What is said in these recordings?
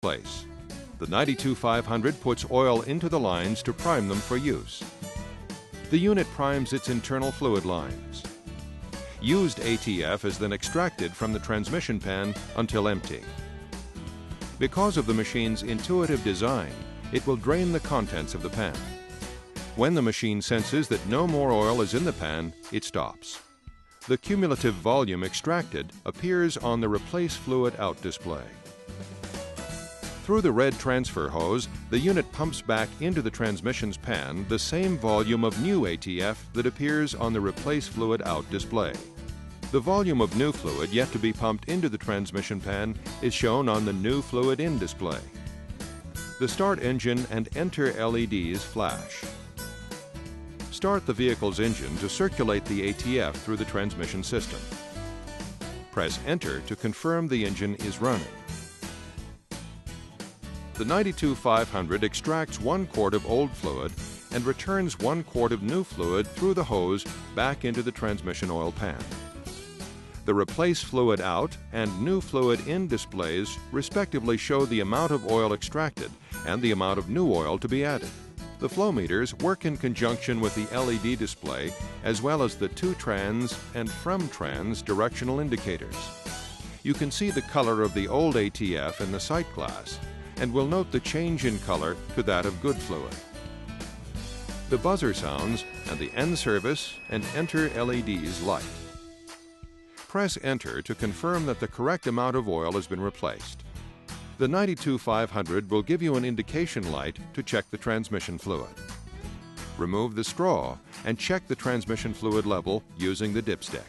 place. The 92500 puts oil into the lines to prime them for use. The unit primes its internal fluid lines. Used ATF is then extracted from the transmission pan until empty. Because of the machine's intuitive design, it will drain the contents of the pan. When the machine senses that no more oil is in the pan, it stops. The cumulative volume extracted appears on the Replace Fluid Out display. Through the red transfer hose, the unit pumps back into the transmission's pan the same volume of new ATF that appears on the Replace Fluid Out display. The volume of new fluid yet to be pumped into the transmission pan is shown on the New Fluid In display. The Start Engine and Enter LEDs flash. Start the vehicle's engine to circulate the ATF through the transmission system. Press Enter to confirm the engine is running. The 92500 extracts 1 quart of old fluid and returns 1 quart of new fluid through the hose back into the transmission oil pan. The Replace Fluid Out and New Fluid In displays respectively show the amount of oil extracted and the amount of new oil to be added. The flow meters work in conjunction with the LED display as well as the to trans and from trans directional indicators. You can see the color of the old ATF in the sight glass and will note the change in color to that of good fluid. The buzzer sounds and the End Service and Enter LEDs light. Press Enter to confirm that the correct amount of oil has been replaced. The 92500 will give you an indication light to check the transmission fluid. Remove the straw and check the transmission fluid level using the dipstick.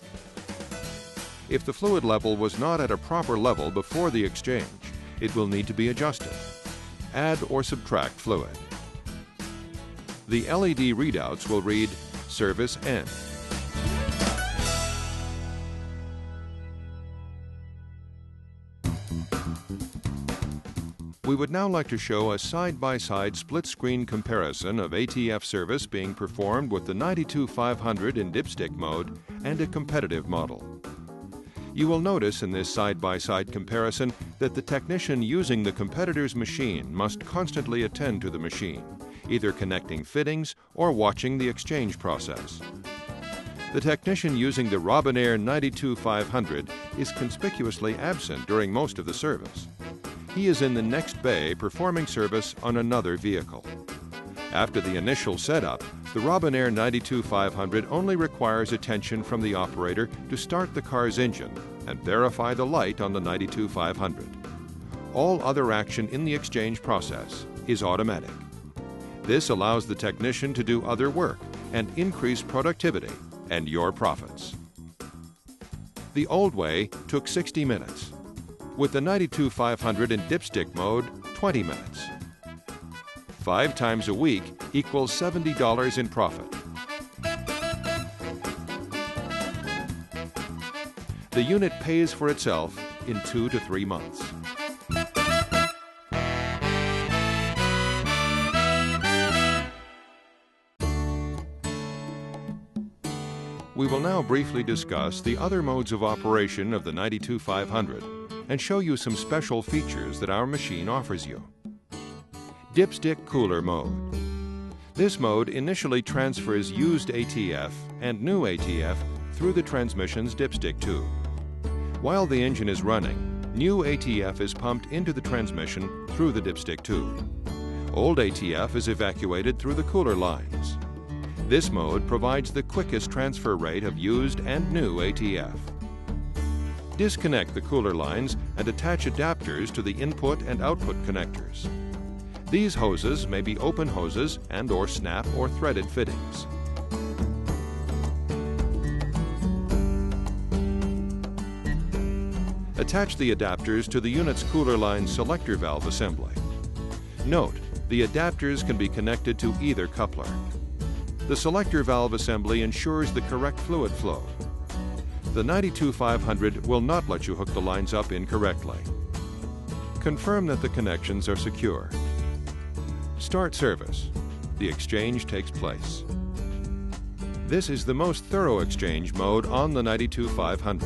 If the fluid level was not at a proper level before the exchange, it will need to be adjusted. Add or subtract fluid. The LED readouts will read Service End. We would now like to show a side-by-side split-screen comparison of ATF service being performed with the 92500 in dipstick mode and a competitive model. You will notice in this side-by-side comparison that the technician using the competitor's machine must constantly attend to the machine, either connecting fittings or watching the exchange process. The technician using the Robinair 92500 is conspicuously absent during most of the service. He is in the next bay performing service on another vehicle. After the initial setup, the Robinair 92500 only requires attention from the operator to start the car's engine and verify the light on the 92500. All other action in the exchange process is automatic. This allows the technician to do other work and increase productivity and your profits. The old way took 60 minutes. With the 92500 in dipstick mode, 20 minutes. 5 times a week equals $70 in profit. The unit pays for itself in 2 to 3 months. We will now briefly discuss the other modes of operation of the 92500 and show you some special features that our machine offers you. Dipstick Cooler Mode. This mode initially transfers used ATF and new ATF through the transmission's dipstick tube. While the engine is running, new ATF is pumped into the transmission through the dipstick tube. Old ATF is evacuated through the cooler lines. This mode provides the quickest transfer rate of used and new ATF. Disconnect the cooler lines and attach adapters to the input and output connectors. These hoses may be open hoses and/or snap or threaded fittings. Attach the adapters to the unit's cooler line selector valve assembly. Note, the adapters can be connected to either coupler. The selector valve assembly ensures the correct fluid flow. The 92500 will not let you hook the lines up incorrectly. Confirm that the connections are secure. Start service. The exchange takes place. This is the most thorough exchange mode on the 92500.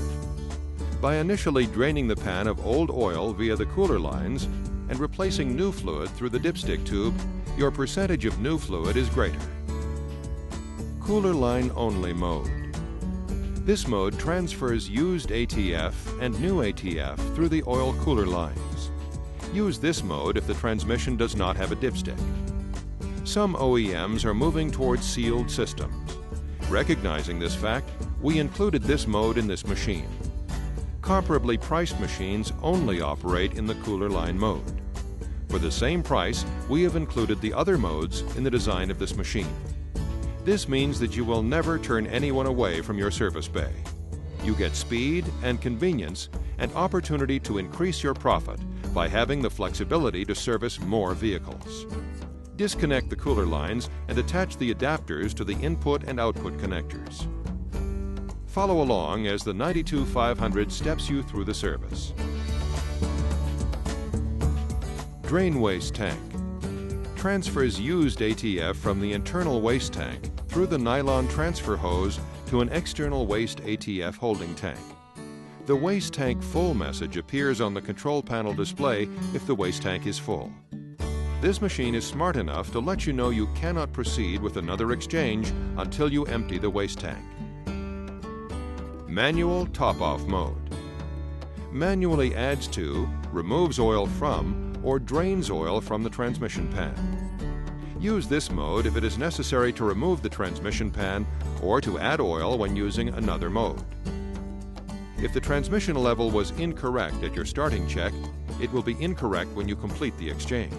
By initially draining the pan of old oil via the cooler lines, and replacing new fluid through the dipstick tube, your percentage of new fluid is greater. Cooler line only mode. This mode transfers used ATF and new ATF through the oil cooler lines. Use this mode if the transmission does not have a dipstick. Some OEMs are moving towards sealed systems. Recognizing this fact, we included this mode in this machine. Comparably priced machines only operate in the cooler line mode. For the same price, we have included the other modes in the design of this machine. This means that you will never turn anyone away from your service bay. You get speed and convenience and opportunity to increase your profit by having the flexibility to service more vehicles. Disconnect the cooler lines and attach the adapters to the input and output connectors. Follow along as the 92500 steps you through the service. Drain waste tank. Transfers used ATF from the internal waste tank through the nylon transfer hose to an external waste ATF holding tank. The waste tank full message appears on the control panel display if the waste tank is full. This machine is smart enough to let you know you cannot proceed with another exchange until you empty the waste tank. Manual top-off mode. Manually adds to, removes oil from, or drains oil from the transmission pan. Use this mode if it is necessary to remove the transmission pan or to add oil when using another mode. If the transmission level was incorrect at your starting check, it will be incorrect when you complete the exchange.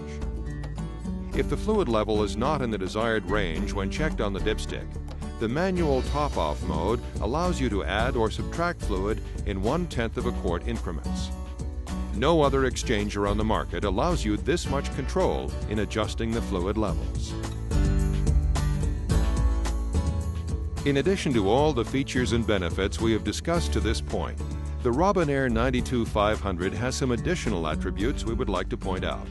If the fluid level is not in the desired range when checked on the dipstick, the manual top-off mode allows you to add or subtract fluid in 1/10 of a quart increments. No other exchanger on the market allows you this much control in adjusting the fluid levels. In addition to all the features and benefits we have discussed to this point, the Robinair 92500 has some additional attributes we would like to point out.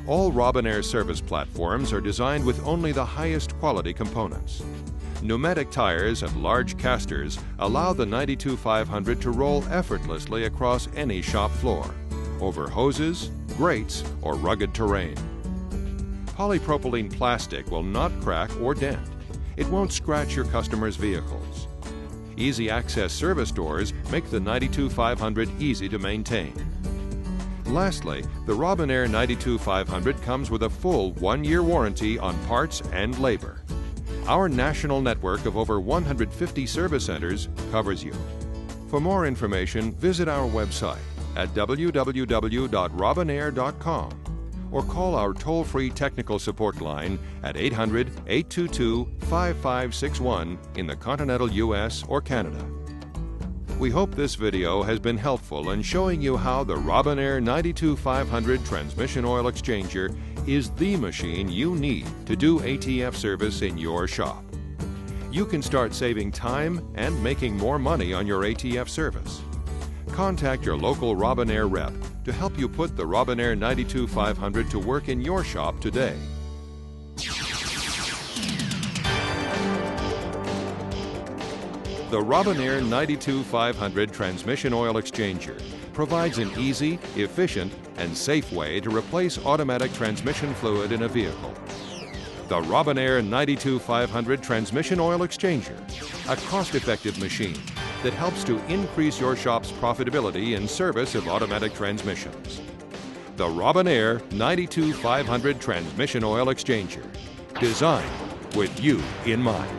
All Robinair service platforms are designed with only the highest quality components. Pneumatic tires and large casters allow the 92500 to roll effortlessly across any shop floor, over hoses, grates, or rugged terrain. Polypropylene plastic will not crack or dent. It won't scratch your customers' vehicles. Easy access service doors make the 92500 easy to maintain. Lastly, the Robinair 92500 comes with a full 1-year warranty on parts and labor. Our national network of over 150 service centers covers you. For more information, visit our website at www.robinair.com or call our toll-free technical support line at 800-822-5561 in the continental U.S. or Canada. We hope this video has been helpful in showing you how the Robinair 92500 Transmission Oil Exchanger is the machine you need to do ATF service in your shop. You can start saving time and making more money on your ATF service. Contact your local Robinair rep to help you put the Robinair 92500 to work in your shop today. The Robinair 92500 Transmission Oil Exchanger provides an easy, efficient, and safe way to replace automatic transmission fluid in a vehicle. The Robinair 92500 Transmission Oil Exchanger, a cost-effective machine that helps to increase your shop's profitability in service of automatic transmissions. The Robinair 92500 Transmission Oil Exchanger, designed with you in mind.